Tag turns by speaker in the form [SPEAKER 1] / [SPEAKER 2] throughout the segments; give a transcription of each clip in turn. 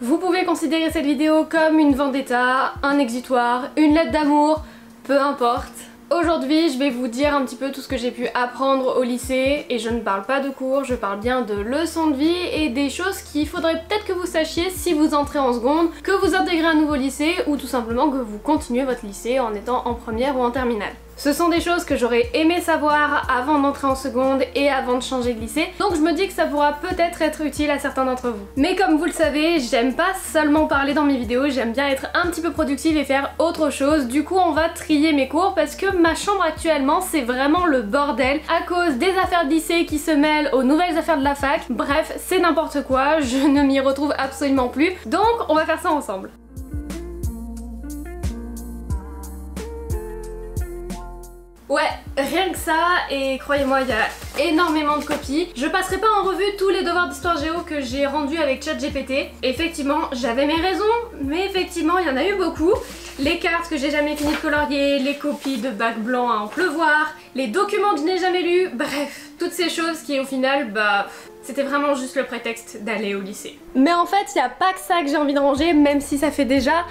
[SPEAKER 1] Vous pouvez considérer cette vidéo comme une vendetta, un exutoire, une lettre d'amour, peu importe. Aujourd'hui, je vais vous dire un petit peu tout ce que j'ai pu apprendre au lycée, et je ne parle pas de cours, je parle bien de leçons de vie et des choses qu'il faudrait peut-être que vous sachiez si vous entrez en seconde, que vous intégrez un nouveau lycée ou tout simplement que vous continuez votre lycée en étant en première ou en terminale. Ce sont des choses que j'aurais aimé savoir avant d'entrer en seconde et avant de changer de lycée, donc je me dis que ça pourra peut-être être utile à certains d'entre vous. Mais comme vous le savez, j'aime pas seulement parler dans mes vidéos, j'aime bien être un petit peu productive et faire autre chose. Du coup on va trier mes cours parce que ma chambre actuellement c'est vraiment le bordel à cause des affaires de lycée qui se mêlent aux nouvelles affaires de la fac. Bref, c'est n'importe quoi, je ne m'y retrouve absolument plus, donc on va faire ça ensemble. Ouais, rien que ça, et croyez-moi, il y a énormément de copies. Je passerai pas en revue tous les devoirs d'histoire géo que j'ai rendus avec ChatGPT. Effectivement, j'avais mes raisons, mais effectivement, il y en a eu beaucoup. Les cartes que j'ai jamais fini de colorier, les copies de bac blanc à en pleuvoir, les documents que je n'ai jamais lus, bref, toutes ces choses qui au final, c'était vraiment juste le prétexte d'aller au lycée. Mais en fait, il n'y a pas que ça que j'ai envie de ranger, même si ça fait déjà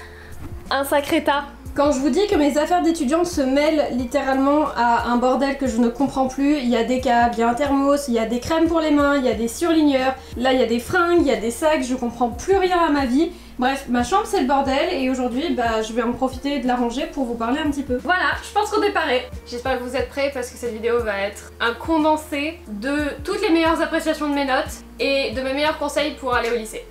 [SPEAKER 1] un sacré tas. Quand je vous dis que mes affaires d'étudiante se mêlent littéralement à un bordel que je ne comprends plus, il y a des câbles, il y a un thermos, il y a des crèmes pour les mains, il y a des surligneurs, là il y a des fringues, il y a des sacs, je comprends plus rien à ma vie. Bref, ma chambre c'est le bordel et aujourd'hui je vais en profiter de la ranger pour vous parler un petit peu. Voilà, je pense qu'on est paré. J'espère que vous êtes prêts parce que cette vidéo va être un condensé de toutes les meilleures appréciations de mes notes et de mes meilleurs conseils pour aller au lycée.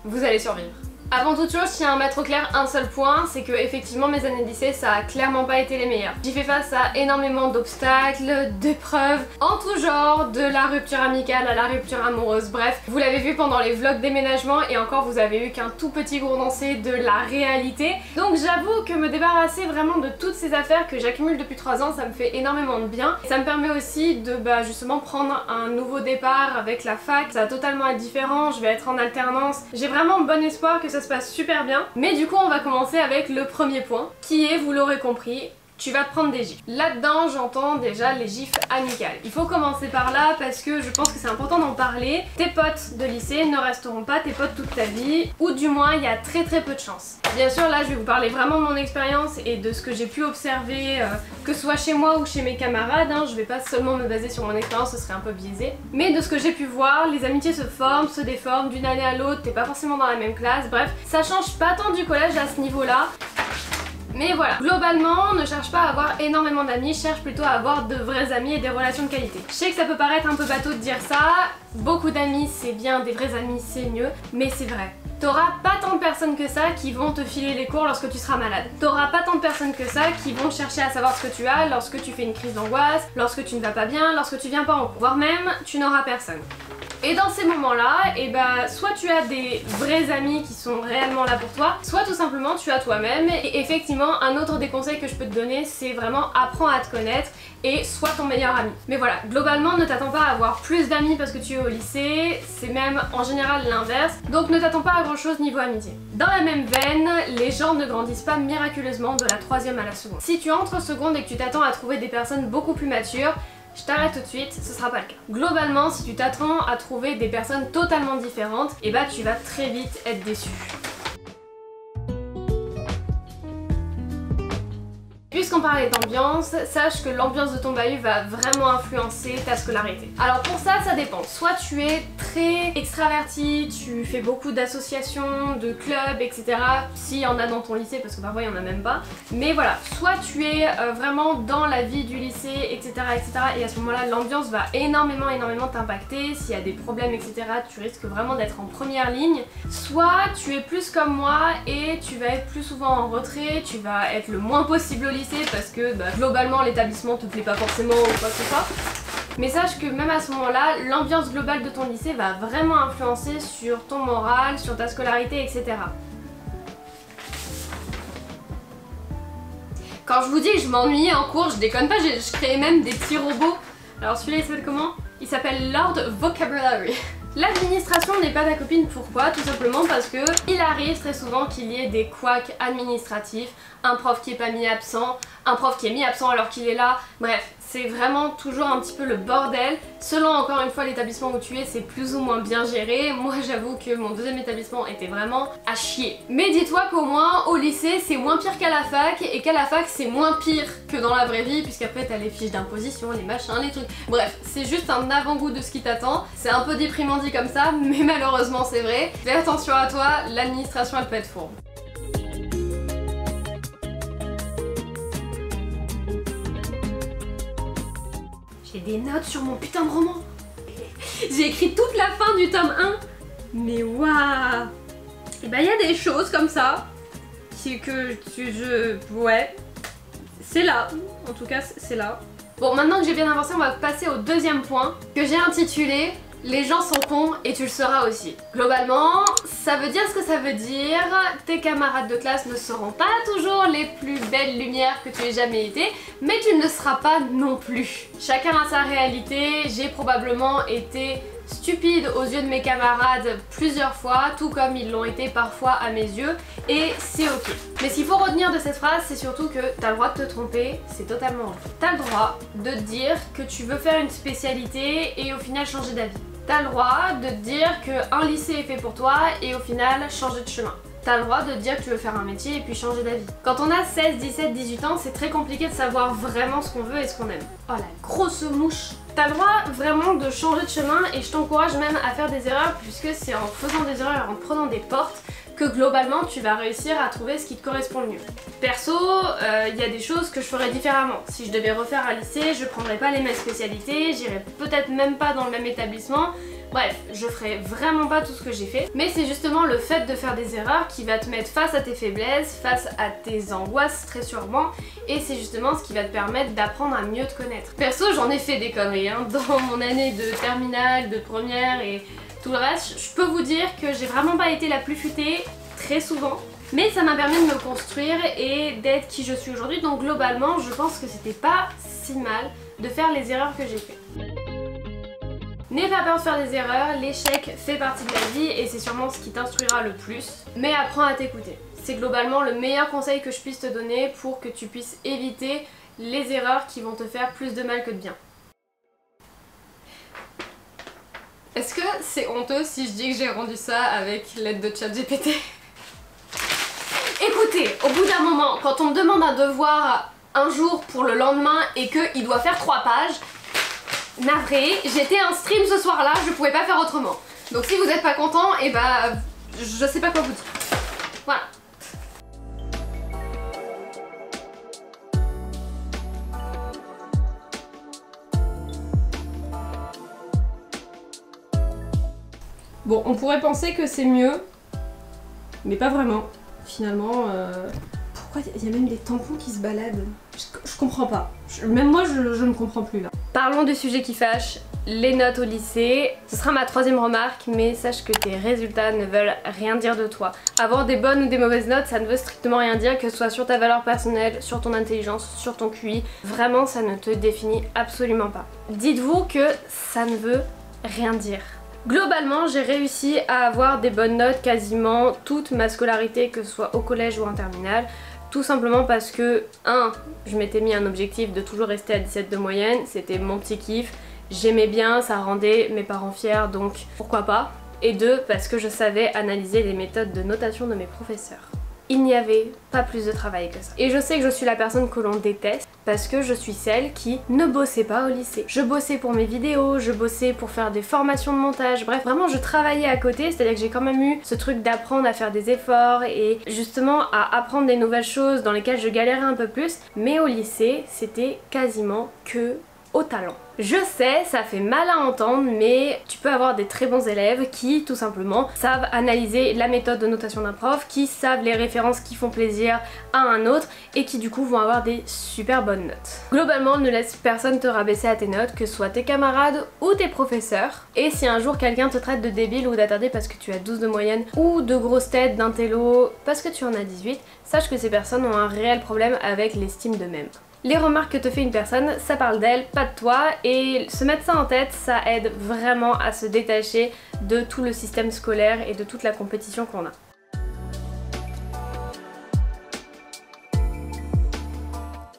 [SPEAKER 1] Vous allez survivre. Avant toute chose, je tiens à mettre au clair un seul point, c'est que effectivement mes années de lycée ça a clairement pas été les meilleures. J'ai fait face à énormément d'obstacles, d'épreuves, en tout genre, de la rupture amicale à la rupture amoureuse, bref. Vous l'avez vu pendant les vlogs déménagement et encore vous avez eu qu'un tout petit condensé de la réalité. Donc j'avoue que me débarrasser vraiment de toutes ces affaires que j'accumule depuis 3 ans, ça me fait énormément de bien. Ça me permet aussi de justement prendre un nouveau départ avec la fac, ça va totalement être différent, je vais être en alternance. J'ai vraiment bon espoir que ça se passe super bien. Mais du coup on va commencer avec le premier point qui est, vous l'aurez compris, tu vas te prendre des gifs. Là-dedans, j'entends déjà les gifs amicales. Il faut commencer par là parce que je pense que c'est important d'en parler. Tes potes de lycée ne resteront pas tes potes toute ta vie, ou du moins il y a très peu de chance. Bien sûr, là je vais vous parler vraiment de mon expérience et de ce que j'ai pu observer, que ce soit chez moi ou chez mes camarades. Je vais pas seulement me baser sur mon expérience, ce serait un peu biaisé. Mais de ce que j'ai pu voir, les amitiés se forment, se déforment d'une année à l'autre, t'es pas forcément dans la même classe, bref, ça change pas tant du collège à ce niveau-là. Mais voilà, globalement, ne cherche pas à avoir énormément d'amis, cherche plutôt à avoir de vrais amis et des relations de qualité. Je sais que ça peut paraître un peu bateau de dire ça, beaucoup d'amis c'est bien, des vrais amis c'est mieux, mais c'est vrai. T'auras pas tant de personnes que ça qui vont te filer les cours lorsque tu seras malade. T'auras pas tant de personnes que ça qui vont chercher à savoir ce que tu as lorsque tu fais une crise d'angoisse, lorsque tu ne vas pas bien, lorsque tu viens pas en cours. Voire même, tu n'auras personne. Et dans ces moments-là, soit tu as des vrais amis qui sont réellement là pour toi, soit tout simplement tu as toi-même. Et effectivement, un autre des conseils que je peux te donner, c'est vraiment apprends à te connaître et sois ton meilleur ami. Mais voilà, globalement, ne t'attends pas à avoir plus d'amis parce que tu es au lycée, c'est même en général l'inverse. Donc ne t'attends pas à grand chose niveau amitié. Dans la même veine, les gens ne grandissent pas miraculeusement de la 3e à la seconde. Si tu entres en seconde et que tu t'attends à trouver des personnes beaucoup plus matures, je t'arrête tout de suite, ce sera pas le cas. Globalement, si tu t'attends à trouver des personnes totalement différentes, tu vas très vite être déçu. Puisqu'on parlait d'ambiance, sache que l'ambiance de ton bahut va vraiment influencer ta scolarité. Alors pour ça, ça dépend. Soit tu es très extraverti, tu fais beaucoup d'associations, de clubs, etc. S'il y en a dans ton lycée, parce que parfois il n'y en a même pas. Mais voilà, soit tu es vraiment dans la vie du lycée, etc. Et à ce moment-là, l'ambiance va énormément t'impacter. S'il y a des problèmes, etc., tu risques vraiment d'être en première ligne. Soit tu es plus comme moi et tu vas être plus souvent en retrait, tu vas être le moins possible au lycée parce que globalement l'établissement te plaît pas forcément ou quoi que ce soit. Mais sache que même à ce moment-là, l'ambiance globale de ton lycée va vraiment influencer sur ton moral, sur ta scolarité, etc. Quand je vous dis que je m'ennuyais en cours, je déconne pas, je créais même des petits robots. Alors celui-là il s'appelle comment? Il s'appelle Lord Vocabulary. L'administration n'est pas ta copine, pourquoi? Tout simplement parce que il arrive très souvent qu'il y ait des couacs administratifs, un prof qui est pas mis absent, un prof qui est mis absent alors qu'il est là, bref, c'est vraiment toujours un petit peu le bordel. Selon encore une fois l'établissement où tu es, c'est plus ou moins bien géré. Moi j'avoue que mon deuxième établissement était vraiment à chier. Mais dis-toi qu'au moins au lycée c'est moins pire qu'à la fac, et qu'à la fac c'est moins pire que dans la vraie vie, puisqu'après t'as les fiches d'imposition, les machins, les trucs. Bref, c'est juste un avant-goût de ce qui t'attend. C'est un peu déprimant dit comme ça, mais malheureusement c'est vrai. Fais attention à toi, l'administration elle peut être fourbe. J'ai des notes sur mon putain de roman. J'ai écrit toute la fin du tome 1. Mais waouh. Et bah il y a des choses comme ça ouais, c'est là. En tout cas c'est là. Bon, maintenant que j'ai bien avancé, on va passer au deuxième point que j'ai intitulé les gens sont cons et tu le seras aussi. Globalement, ça veut dire ce que ça veut dire. Tes camarades de classe ne seront pas toujours les plus belles lumières que tu aies jamais été, mais tu ne le seras pas non plus. Chacun a sa réalité. J'ai probablement été stupide aux yeux de mes camarades plusieurs fois, tout comme ils l'ont été parfois à mes yeux, et c'est ok. Mais ce qu'il faut retenir de cette phrase, c'est surtout que t'as le droit de te tromper, c'est totalement ok. T'as le droit de te dire que tu veux faire une spécialité et au final changer d'avis. T'as le droit de te dire qu'un lycée est fait pour toi et au final changer de chemin. T'as le droit de te dire que tu veux faire un métier et puis changer d'avis. Quand on a 16, 17, 18 ans, c'est très compliqué de savoir vraiment ce qu'on veut et ce qu'on aime. Oh la grosse mouche! T'as le droit vraiment de changer de chemin et je t'encourage même à faire des erreurs, puisque c'est en faisant des erreurs, en prenant des portes, que globalement tu vas réussir à trouver ce qui te correspond le mieux. Perso, il y a des choses que je ferais différemment. Si je devais refaire un lycée, je prendrais pas les mêmes spécialités, j'irais peut-être même pas dans le même établissement. Bref, je ferai vraiment pas tout ce que j'ai fait, mais c'est justement le fait de faire des erreurs qui va te mettre face à tes faiblesses, face à tes angoisses très sûrement, et c'est justement ce qui va te permettre d'apprendre à mieux te connaître. Perso, j'en ai fait des conneries hein, dans mon année de terminale, de première et tout le reste. Je peux vous dire que j'ai vraiment pas été la plus futée très souvent, mais ça m'a permis de me construire et d'être qui je suis aujourd'hui, donc globalement je pense que c'était pas si mal de faire les erreurs que j'ai fait. N'aie pas peur de faire des erreurs, l'échec fait partie de la vie et c'est sûrement ce qui t'instruira le plus, mais apprends à t'écouter. C'est globalement le meilleur conseil que je puisse te donner pour que tu puisses éviter les erreurs qui vont te faire plus de mal que de bien. Est-ce que c'est honteux si je dis que j'ai rendu ça avec l'aide de ChatGPT? Écoutez, au bout d'un moment, quand on me demande un devoir un jour pour le lendemain et qu'il doit faire 3 pages, navré, j'étais un stream ce soir-là, je pouvais pas faire autrement. Donc si vous êtes pas content, et bah je sais pas quoi vous dire. Voilà. Bon, on pourrait penser que c'est mieux, mais pas vraiment. Finalement, pourquoi il y a même des tampons qui se baladent? Je comprends pas. Même moi, je ne comprends plus là. Parlons du sujet qui fâche, les notes au lycée. Ce sera ma 3e remarque, mais sache que tes résultats ne veulent rien dire de toi. Avoir des bonnes ou des mauvaises notes, ça ne veut strictement rien dire, que ce soit sur ta valeur personnelle, sur ton intelligence, sur ton QI. Vraiment, ça ne te définit absolument pas. Dites-vous que ça ne veut rien dire. Globalement, j'ai réussi à avoir des bonnes notes quasiment toute ma scolarité, que ce soit au collège ou en terminale. Tout simplement parce que, 1, je m'étais mis un objectif de toujours rester à 17 de moyenne, c'était mon petit kiff, j'aimais bien, ça rendait mes parents fiers, donc pourquoi pas. Et 2, parce que je savais analyser les méthodes de notation de mes professeurs. Il n'y avait pas plus de travail que ça. Et je sais que je suis la personne que l'on déteste parce que je suis celle qui ne bossait pas au lycée. Je bossais pour mes vidéos, je bossais pour faire des formations de montage, bref, vraiment je travaillais à côté, c'est-à-dire que j'ai quand même eu ce truc d'apprendre à faire des efforts et justement à apprendre des nouvelles choses dans lesquelles je galérais un peu plus, mais au lycée, c'était quasiment que au talent. Je sais, ça fait mal à entendre, mais tu peux avoir des très bons élèves qui, tout simplement, savent analyser la méthode de notation d'un prof, qui savent les références qui font plaisir à un autre et qui du coup vont avoir des super bonnes notes. Globalement, ne laisse personne te rabaisser à tes notes, que ce soit tes camarades ou tes professeurs. Et si un jour quelqu'un te traite de débile ou d'attardé parce que tu as 12 de moyenne ou de grosse tête, d'intello parce que tu en as 18, sache que ces personnes ont un réel problème avec l'estime d'eux-mêmes. Les remarques que te fait une personne, ça parle d'elle, pas de toi, et se mettre ça en tête, ça aide vraiment à se détacher de tout le système scolaire et de toute la compétition qu'on a.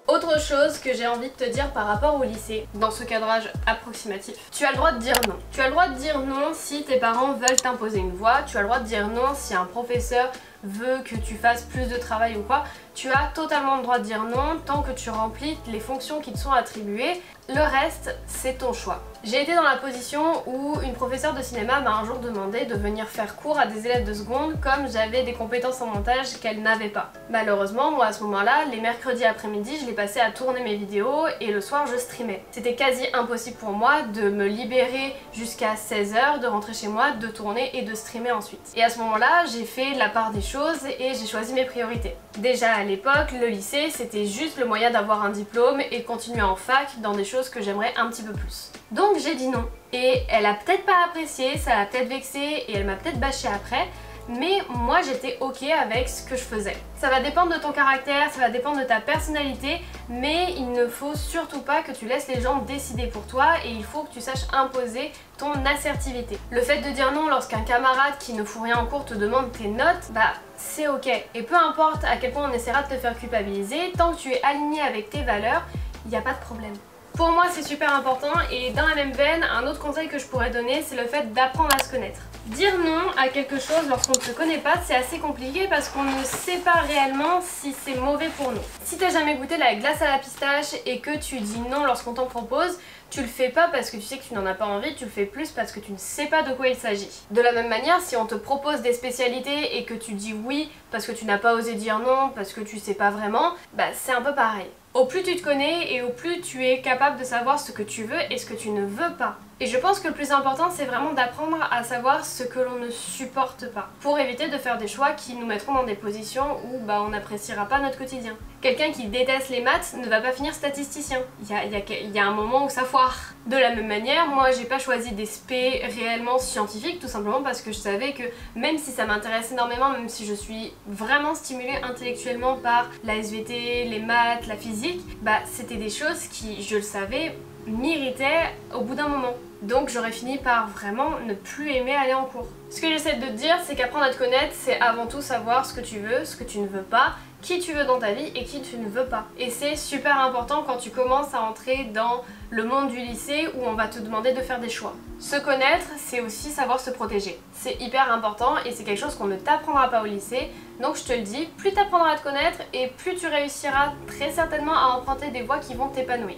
[SPEAKER 1] Autre chose que j'ai envie de te dire par rapport au lycée, dans ce cadrage approximatif, tu as le droit de dire non. Tu as le droit de dire non si tes parents veulent t'imposer une voie, tu as le droit de dire non si un professeur veut que tu fasses plus de travail ou quoi. Tu as totalement le droit de dire non tant que tu remplis les fonctions qui te sont attribuées. Le reste, c'est ton choix. J'ai été dans la position où une professeure de cinéma m'a un jour demandé de venir faire cours à des élèves de seconde comme j'avais des compétences en montage qu'elle n'avait pas. Malheureusement, moi à ce moment-là, les mercredis après-midi, je les passais à tourner mes vidéos et le soir, je streamais. C'était quasi impossible pour moi de me libérer jusqu'à 16h, de rentrer chez moi, de tourner et de streamer ensuite. Et à ce moment-là, j'ai fait la part des choses et j'ai choisi mes priorités. Déjà à l'époque, le lycée, c'était juste le moyen d'avoir un diplôme et de continuer en fac dans des choses que j'aimerais un petit peu plus. Donc j'ai dit non. Et elle a peut-être pas apprécié, ça l'a peut-être vexée et elle m'a peut-être bâché après, mais moi j'étais ok avec ce que je faisais. Ça va dépendre de ton caractère, ça va dépendre de ta personnalité, mais il ne faut surtout pas que tu laisses les gens décider pour toi et il faut que tu saches imposer ton assertivité. Le fait de dire non lorsqu'un camarade qui ne fout rien en cours te demande tes notes, bah c'est ok. Et peu importe à quel point on essaiera de te faire culpabiliser, tant que tu es aligné avec tes valeurs, il n'y a pas de problème. Pour moi c'est super important et dans la même veine, un autre conseil que je pourrais donner c'est le fait d'apprendre à se connaître. Dire non à quelque chose lorsqu'on ne se connaît pas c'est assez compliqué parce qu'on ne sait pas réellement si c'est mauvais pour nous. Si t'as jamais goûté la glace à la pistache et que tu dis non lorsqu'on t'en propose, tu le fais pas parce que tu sais que tu n'en as pas envie, tu le fais plus parce que tu ne sais pas de quoi il s'agit. De la même manière, si on te propose des spécialités et que tu dis oui parce que tu n'as pas osé dire non, parce que tu sais pas vraiment, bah c'est un peu pareil. Au plus tu te connais et au plus tu es capable de savoir ce que tu veux et ce que tu ne veux pas. Et je pense que le plus important c'est vraiment d'apprendre à savoir ce que l'on ne supporte pas pour éviter de faire des choix qui nous mettront dans des positions où bah, on n'appréciera pas notre quotidien. Quelqu'un qui déteste les maths ne va pas finir statisticien. Il y a un moment où ça foire. De la même manière, moi j'ai pas choisi des spé réellement scientifiques tout simplement parce que je savais que même si ça m'intéresse énormément, même si je suis vraiment stimulée intellectuellement par la SVT, les maths, la physique, bah c'était des choses qui, je le savais, m'irritaient au bout d'un moment. Donc j'aurais fini par vraiment ne plus aimer aller en cours. Ce que j'essaie de te dire, c'est qu'apprendre à te connaître, c'est avant tout savoir ce que tu veux, ce que tu ne veux pas, qui tu veux dans ta vie et qui tu ne veux pas. Et c'est super important quand tu commences à entrer dans le monde du lycée où on va te demander de faire des choix. Se connaître, c'est aussi savoir se protéger. C'est hyper important et c'est quelque chose qu'on ne t'apprendra pas au lycée. Donc je te le dis, plus tu apprendras à te connaître et plus tu réussiras très certainement à emprunter des voies qui vont t'épanouir.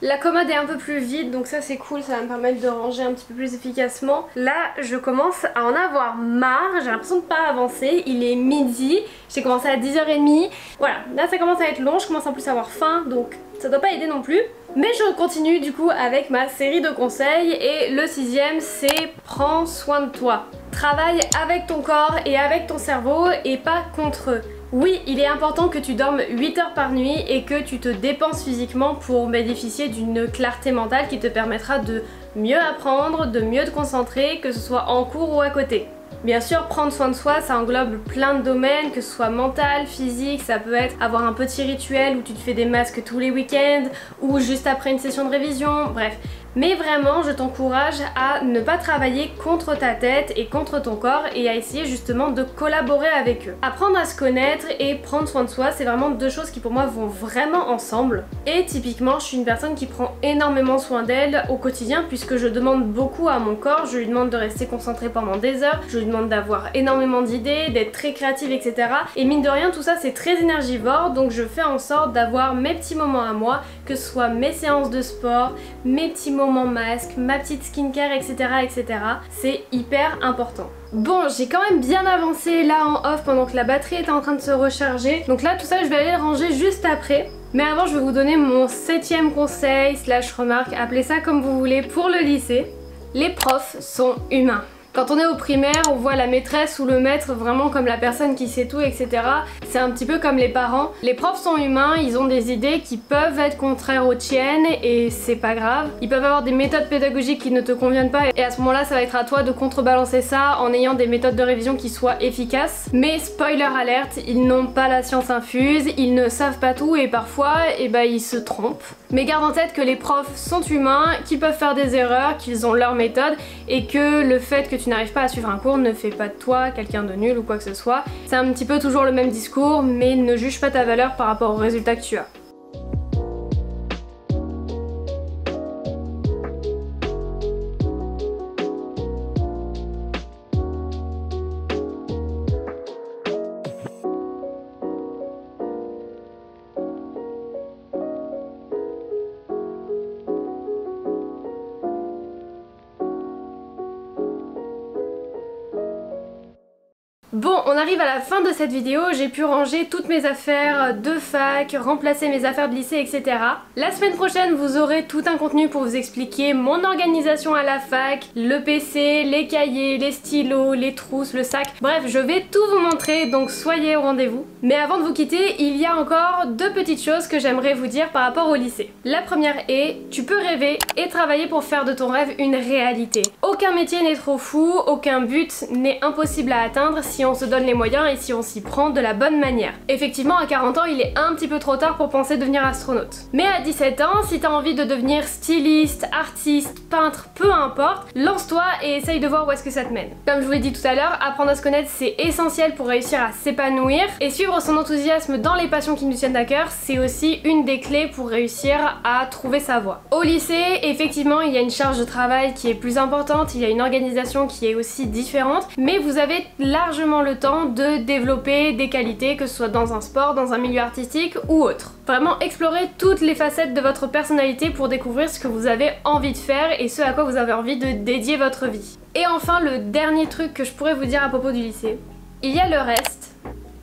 [SPEAKER 1] La commode est un peu plus vide donc ça c'est cool, ça va me permettre de ranger un petit peu plus efficacement. Là je commence à en avoir marre, j'ai l'impression de pas avancer, il est midi, j'ai commencé à 10h30. Voilà, là ça commence à être long, je commence en plus à avoir faim donc ça doit pas aider non plus. Mais je continue du coup avec ma série de conseils et le 6e c'est prends soin de toi. Travaille avec ton corps et avec ton cerveau et pas contre eux. Oui, il est important que tu dormes 8 heures par nuit et que tu te dépenses physiquement pour bénéficier d'une clarté mentale qui te permettra de mieux apprendre, de mieux te concentrer, que ce soit en cours ou à côté. Bien sûr, prendre soin de soi, ça englobe plein de domaines, que ce soit mental, physique, ça peut être avoir un petit rituel où tu te fais des masques tous les week-ends ou juste après une session de révision, bref. Mais vraiment, je t'encourage à ne pas travailler contre ta tête et contre ton corps et à essayer justement de collaborer avec eux. Apprendre à se connaître et prendre soin de soi, c'est vraiment deux choses qui pour moi vont vraiment ensemble. Et typiquement, je suis une personne qui prend énormément soin d'elle au quotidien puisque je demande beaucoup à mon corps, je lui demande de rester concentré pendant des heures, je lui demande d'avoir énormément d'idées, d'être très créative, etc. Et mine de rien, tout ça c'est très énergivore, donc je fais en sorte d'avoir mes petits moments à moi, que ce soit mes séances de sport, mes petits moments masque, ma petite skincare, etc. etc. C'est hyper important. Bon, j'ai quand même bien avancé là en off pendant que la batterie était en train de se recharger. Donc là, tout ça, je vais aller le ranger juste après. Mais avant, je vais vous donner mon 7e conseil / remarque, appelez ça comme vous voulez, pour le lycée. Les profs sont humains. Quand on est au primaire, on voit la maîtresse ou le maître vraiment comme la personne qui sait tout, etc. C'est un petit peu comme les parents. Les profs sont humains, ils ont des idées qui peuvent être contraires aux tiennes et c'est pas grave. Ils peuvent avoir des méthodes pédagogiques qui ne te conviennent pas et à ce moment-là, ça va être à toi de contrebalancer ça en ayant des méthodes de révision qui soient efficaces. Mais spoiler alerte, ils n'ont pas la science infuse, ils ne savent pas tout et parfois, ils se trompent. Mais garde en tête que les profs sont humains, qu'ils peuvent faire des erreurs, qu'ils ont leur méthode et que le fait que tu n'arrives pas à suivre un cours ne fait pas de toi quelqu'un de nul ou quoi que ce soit. C'est un petit peu toujours le même discours, mais ne juge pas ta valeur par rapport aux résultats que tu as. Bon, on arrive à la fin de cette vidéo, j'ai pu ranger toutes mes affaires de fac, remplacer mes affaires de lycée, etc. La semaine prochaine, vous aurez tout un contenu pour vous expliquer mon organisation à la fac, le PC, les cahiers, les stylos, les trousses, le sac. Bref, je vais tout vous montrer, donc soyez au rendez-vous. Mais avant de vous quitter, il y a encore deux petites choses que j'aimerais vous dire par rapport au lycée. La première est, tu peux rêver et travailler pour faire de ton rêve une réalité. Aucun métier n'est trop fou, aucun but n'est impossible à atteindre si on se donne les moyens et si on s'y prend de la bonne manière. Effectivement, à 40 ans, il est un petit peu trop tard pour penser devenir astronaute. Mais à 17 ans, si t'as envie de devenir styliste, artiste, peintre, peu importe, lance-toi et essaye de voir où est-ce que ça te mène. Comme je vous l'ai dit tout à l'heure, apprendre à se connaître, c'est essentiel pour réussir à s'épanouir et suivre son enthousiasme dans les passions qui nous tiennent à cœur, c'est aussi une des clés pour réussir à trouver sa voie. Au lycée, effectivement, il y a une charge de travail qui est plus importante, il y a une organisation qui est aussi différente, mais vous avez largement le temps de développer des qualités, que ce soit dans un sport, dans un milieu artistique ou autre. Vraiment explorer toutes les facettes de votre personnalité pour découvrir ce que vous avez envie de faire et ce à quoi vous avez envie de dédier votre vie. Et enfin, le dernier truc que je pourrais vous dire à propos du lycée, il y a le reste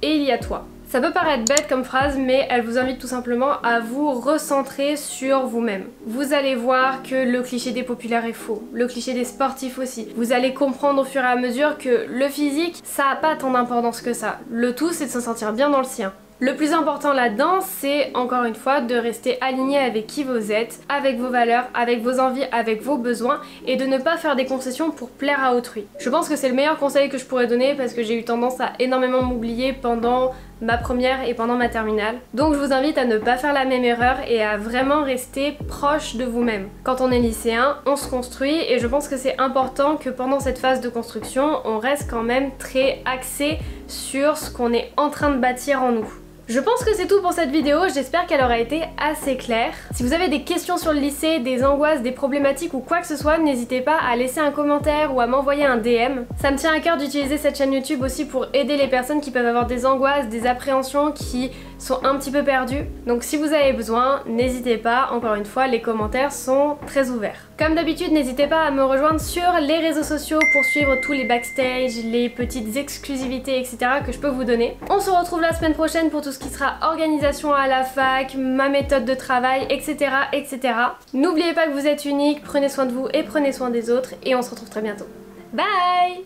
[SPEAKER 1] et il y a toi. Ça peut paraître bête comme phrase, mais elle vous invite tout simplement à vous recentrer sur vous-même. Vous allez voir que le cliché des populaires est faux, le cliché des sportifs aussi. Vous allez comprendre au fur et à mesure que le physique, ça a pas tant d'importance que ça. Le tout, c'est de se sentir bien dans le sien. Le plus important là-dedans, c'est encore une fois de rester aligné avec qui vous êtes, avec vos valeurs, avec vos envies, avec vos besoins et de ne pas faire des concessions pour plaire à autrui. Je pense que c'est le meilleur conseil que je pourrais donner parce que j'ai eu tendance à énormément m'oublier pendant ma première et pendant ma terminale. Donc je vous invite à ne pas faire la même erreur et à vraiment rester proche de vous-même. Quand on est lycéen, on se construit et je pense que c'est important que pendant cette phase de construction, on reste quand même très axé sur ce qu'on est en train de bâtir en nous. Je pense que c'est tout pour cette vidéo, j'espère qu'elle aura été assez claire. Si vous avez des questions sur le lycée, des angoisses, des problématiques ou quoi que ce soit, n'hésitez pas à laisser un commentaire ou à m'envoyer un DM. Ça me tient à cœur d'utiliser cette chaîne YouTube aussi pour aider les personnes qui peuvent avoir des angoisses, des appréhensions, qui sont un petit peu perdues. Donc si vous avez besoin, n'hésitez pas, encore une fois, les commentaires sont très ouverts. Comme d'habitude, n'hésitez pas à me rejoindre sur les réseaux sociaux pour suivre tous les backstage, les petites exclusivités, etc. que je peux vous donner. On se retrouve la semaine prochaine pour tout ce qui sera organisation à la fac, ma méthode de travail, etc. etc. N'oubliez pas que vous êtes unique, prenez soin de vous et prenez soin des autres et on se retrouve très bientôt. Bye!